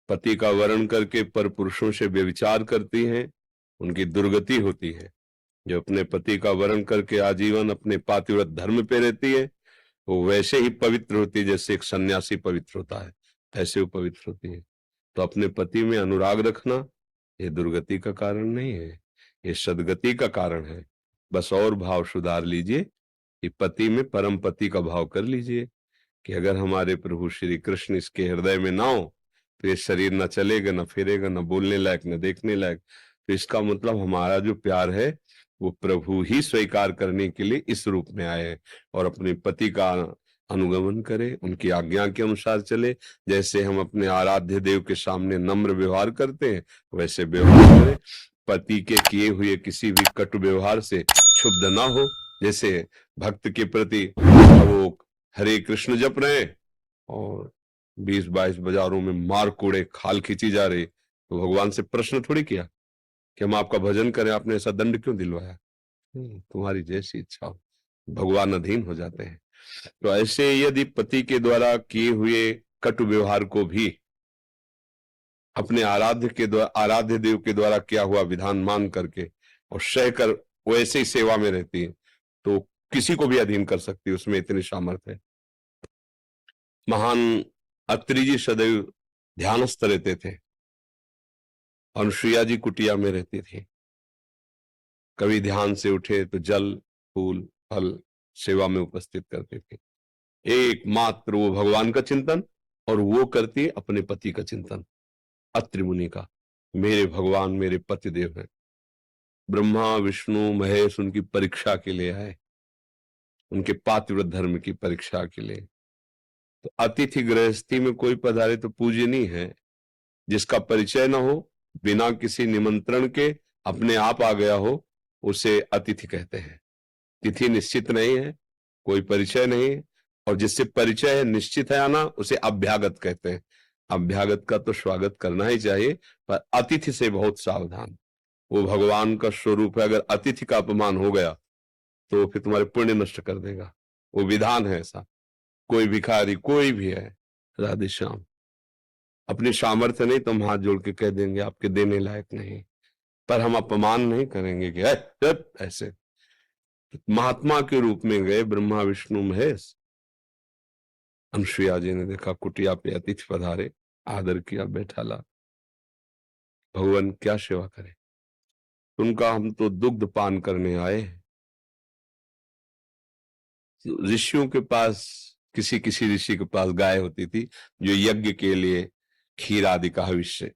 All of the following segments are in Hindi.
पति का वर्ण करके पर पुरुषों से व्यभिचार करती हैं, उनकी दुर्गति होती है। जो अपने पति का वर्ण करके आजीवन अपने पातिव्रत धर्म पे रहती है, वो वैसे ही पवित्र होती है जैसे एक सन्यासी पवित्र होता है, ऐसे वो पवित्र होती है। तो अपने पति में अनुराग रखना ये दुर्गति का कारण नहीं है, ये सदगति का कारण है। बस और भाव सुधार लीजिए कि पति में परम पति का भाव कर लीजिए कि अगर हमारे प्रभु श्री कृष्ण इसके हृदय में ना हो तो ये शरीर न चलेगा, न फिरेगा, न बोलने लायक, न देखने लायक। तो इसका मतलब हमारा जो प्यार है वो प्रभु ही स्वीकार करने के लिए इस रूप में आए हैं, और अपने पति का अनुगमन करे, उनकी आज्ञा के अनुसार चले। जैसे हम अपने आराध्य देव के सामने नम्र व्यवहार करते हैं वैसे व्यवहार करें। पति के किए हुए किसी भी कटु व्यवहार से क्षुब्ध ना हो। जैसे भक्त के प्रति वो हरे कृष्ण जप रहे और 20-22 बाजारों में मार कूड़े खाल खींची जा रही, तो भगवान से प्रश्न थोड़ी किया कि हम आपका भजन करें, आपने ऐसा दंड क्यों दिलवाया? तुम्हारी जैसी इच्छा हो। भगवान अधीन हो जाते हैं। तो ऐसे यदि पति के द्वारा किए हुए कटु व्यवहार को भी अपने आराध्य देव के द्वारा किया हुआ विधान मान करके और सहकर वैसे ही सेवा में रहती है, तो किसी को भी अधीन कर सकती है, उसमें इतनी सामर्थ्य है। महान अत्रि जी सदैव ध्यानस्थ रहते थे, अनुसुईया जी कुटिया में रहती थी। कभी ध्यान से उठे तो जल फूल फल सेवा में उपस्थित करते थे। एकमात्र वो भगवान का चिंतन, और वो करती अपने पति का चिंतन। अत्रि मुनि का मेरे भगवान मेरे पति देव हैं। ब्रह्मा विष्णु महेश उनकी परीक्षा के लिए आए, उनके पातिव्रत धर्म की परीक्षा के लिए। तो अतिथि गृहस्थी में कोई पधारे तो पूजनीय है। जिसका परिचय ना हो, बिना किसी निमंत्रण के अपने आप आ गया हो, उसे अतिथि कहते हैं। तिथि निश्चित नहीं है, कोई परिचय नहीं है, और जिससे परिचय है निश्चित है आना, उसे अभ्यागत कहते हैं। अभ्यागत का तो स्वागत करना ही चाहिए, पर अतिथि से बहुत सावधान। वो भगवान का स्वरूप है, अगर अतिथि का अपमान हो गया तो फिर तुम्हारे पुण्य नष्ट कर देगा। वो विधान है ऐसा। कोई भिखारी कोई भी है, राधे श्याम, अपनी सामर्थ्य नहीं तो हम हाथ जोड़ के कह देंगे आपके देने लायक नहीं, पर हम अपमान नहीं करेंगे कि ऐसे। महात्मा के रूप में गए ब्रह्मा विष्णु महेश। अनुसुईया जी ने देखा कुटिया पे अतिथि पधारे, आदर किया, बैठा ला। भगवान क्या सेवा करे? उनका हम तो दुग्ध पान करने आए। ऋषियों के पास किसी किसी ऋषि के पास गाय होती थी जो यज्ञ के लिए खीर आदि का हविष्य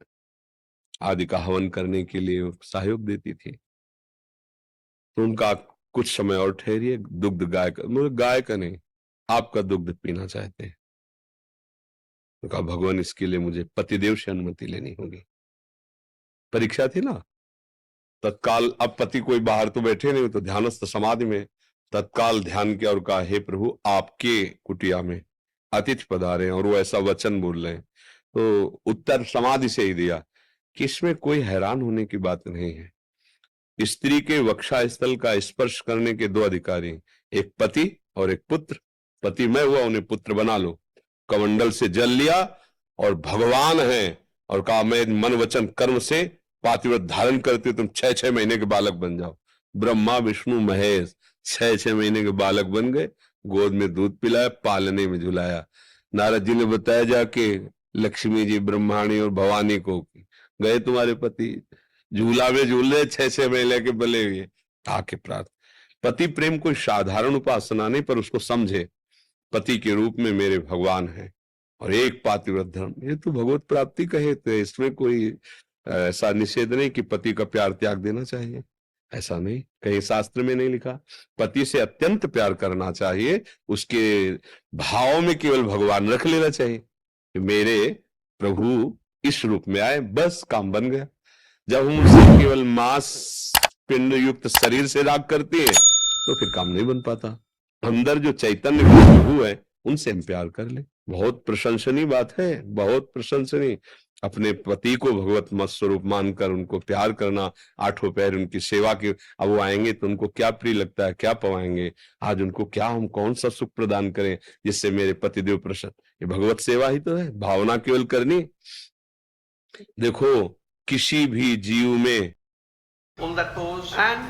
आदि का हवन करने के लिए सहयोग देती थी। तो उनका कुछ समय और ठहरिए, दुग्ध गाय का, मुझे गाय का नहीं, आपका दुग्ध पीना चाहते हैं। तो कहा भगवान इसके लिए मुझे पतिदेव से अनुमति लेनी होगी। परीक्षा थी ना। तत्काल अब पति कोई बाहर तो बैठे नहीं, तो ध्यानस्थ समाधि में तत्काल ध्यान किया और कहा हे प्रभु आपके कुटिया में अतिथि पधारे और वो ऐसा वचन बोल रहे हैं। तो उत्तर समाधि से ही दिया कि इसमें कोई हैरान होने की बात नहीं है। स्त्री के वक्षा स्थल का स्पर्श करने के दो अधिकारी, एक पति और एक पुत्र। पति मैं हुआ, उन्हें पुत्र बना लो। कमंडल से जल लिया और भगवान है, और कहा मैं मन वचन कर्म से पातिव्रत धारण करते तुम 6-6 महीने के बालक बन जाओ। ब्रह्मा विष्णु महेश 6-6 महीने के बालक बन गए, गोद में दूध पिलाया, पालने में झुलाया। नारद जी ने बताया जाके लक्ष्मी जी ब्रह्माणी और भवानी को, गए तुम्हारे पति झूला में झूल रहे 6-6 महीने के बले हुए, आके प्रार्थ। पति प्रेम कोई साधारण उपासना नहीं, पर उसको समझे पति के रूप में मेरे भगवान है और एक पातिव्रत धर्म, ये तो भगवत प्राप्ति कहे तो इसमें कोई ऐसा निषेध नहीं कि पति का प्यार त्याग देना चाहिए। ऐसा नहीं, कहीं शास्त्र में नहीं लिखा। पति से अत्यंत प्यार करना चाहिए, उसके भाव में केवल भगवान रख लेना चाहिए कि मेरे प्रभु इस रूप में आए, बस काम बन गया। जब हम उनसे केवल मांस पिंड युक्त शरीर से राग करते हैं तो फिर काम नहीं बन पाता। अंदर जो चैतन्य प्रभु है उनसे हम प्यार कर ले। बहुत प्रशंसनीय बात है, बहुत प्रशंसनीय। अपने पति को भगवत मत स्वरूप मानकर उनको प्यार करना, आठों पैर उनकी सेवा की। अब वो आएंगे तो उनको क्या प्रिय लगता है, क्या पवाएंगे, आज उनको क्या हम कौन सा सुख प्रदान करें जिससे मेरे पतिदेव प्रसन्न। ये भगवत सेवा ही तो है, भावना केवल करनी। देखो, किसी भी जीव में Pull that pose and